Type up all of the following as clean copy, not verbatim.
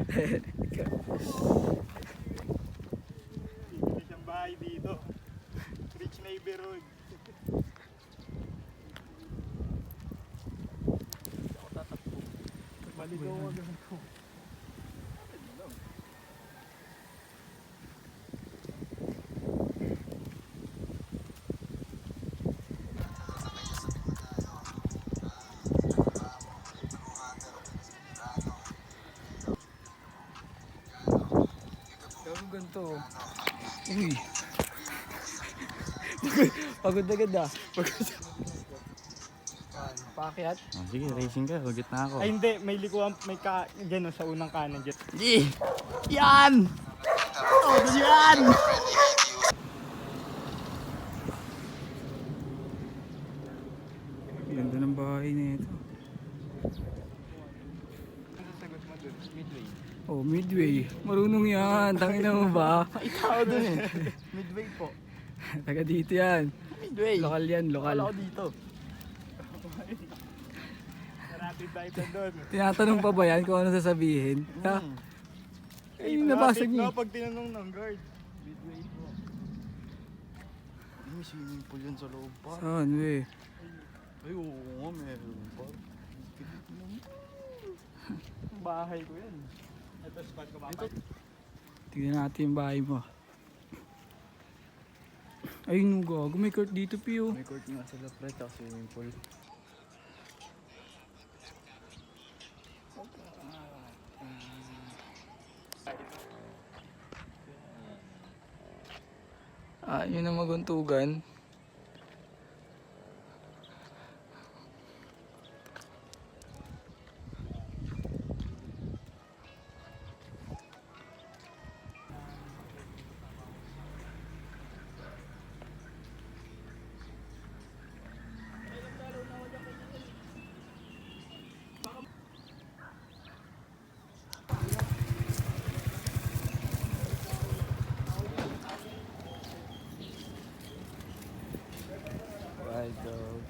Hindi siyang bahay dito. Rich neighborhood. Ako tatakbo. Maligaw agad ako. Ganito. Uy. Pagod agad ah. Pakyat. Oh, sige, racing ka. Hugit na ako. Ay hindi, may likuan, may gano'n sa unang kanan dyan. Yan! Oh, yan! Ganda ng bahay na ito. Ang sasagot mo dun, midway. Oh, Midway. Marunong yan. Tangina mo ba? Ikaw dun eh. Midway po. Taga dito yan. Midway. Lokal yan, lokal. Wala ako dito. Rapid dive na doon. Tinatanong pa ba yan kung ano sasabihin? Ha? Eh, nabasag niyo. Pag tinanong ng guard. Midway po. May swimming pool yan sa loob pa. Saan we? Ay, oo nga, meron pa. Bahay ko yan. Ito spot ko ba? Tignan natin yung bahay mo. Ayun, gago. May court dito, Pio. May court nga sila pre, tsaka swimming pool. Ah, yun ang maguntugan. Right, dog.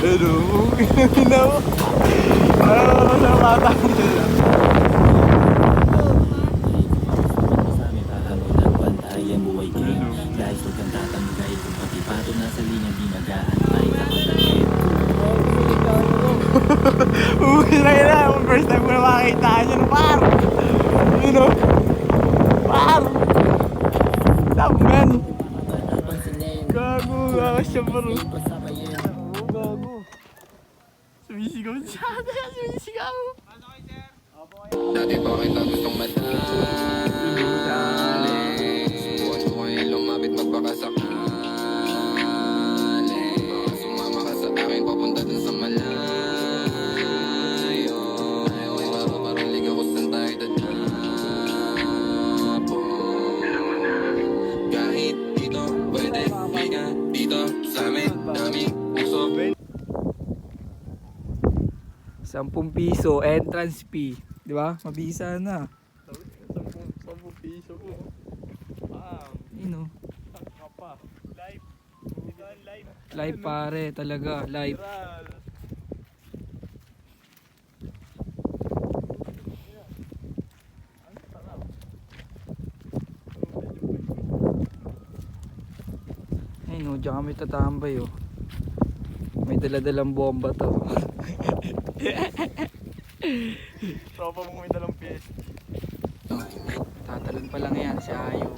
Pero, ginaw. Ano sa bata nila? Uwi na yun na. First time ko na makakita niya ng par. You know? Par! Tapman! Gago, gago siya bro. Gago. Sumisigaw siya. Sumisigaw. Dati pa kita gustong madali. Buwan ko ngayon lumapit magpakasakali. Baka sumama ka sa akin papunta dun sa malayo. Ay baro parang ligaw ko saan tayo tatapon. Kahit dito pwede liga dito sa amin daming puso. 10 piso entrance fee. Di ba? Mabisa na. 10 piso po. You know. Saka pa. Live. Dito ang live. Live pare, talaga. Live. Viral. Ay no, diyan kami tatambay oh. May daladalang bomba to. Tropa mo may dalang PS. Tatalon pa lang yan si Ayo.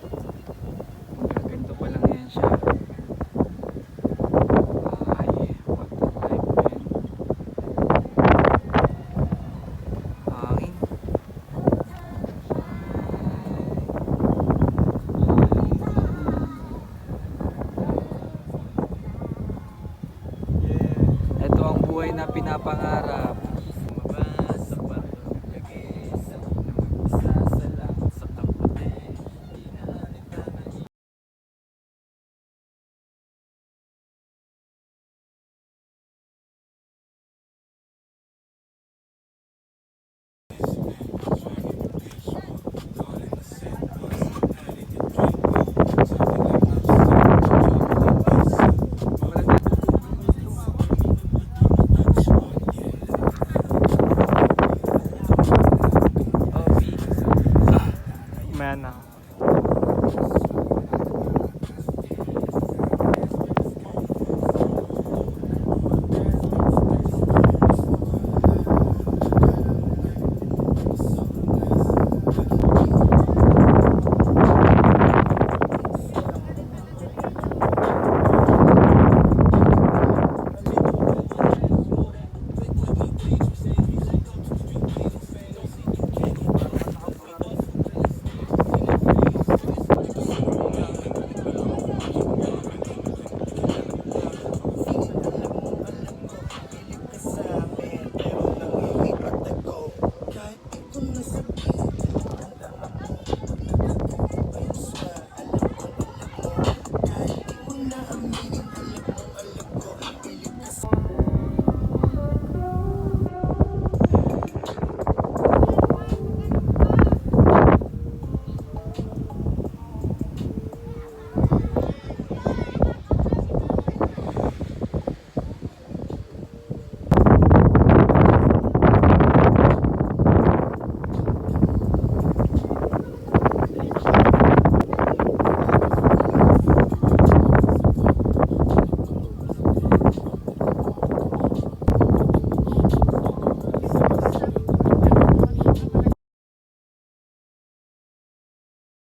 Ganito pa lang yan siya. Ay, what the life man. pinapangarap. Sumabas sa kwarto nag-iisa na mag-isa sa langit sa kapote. Inalita na Maya na.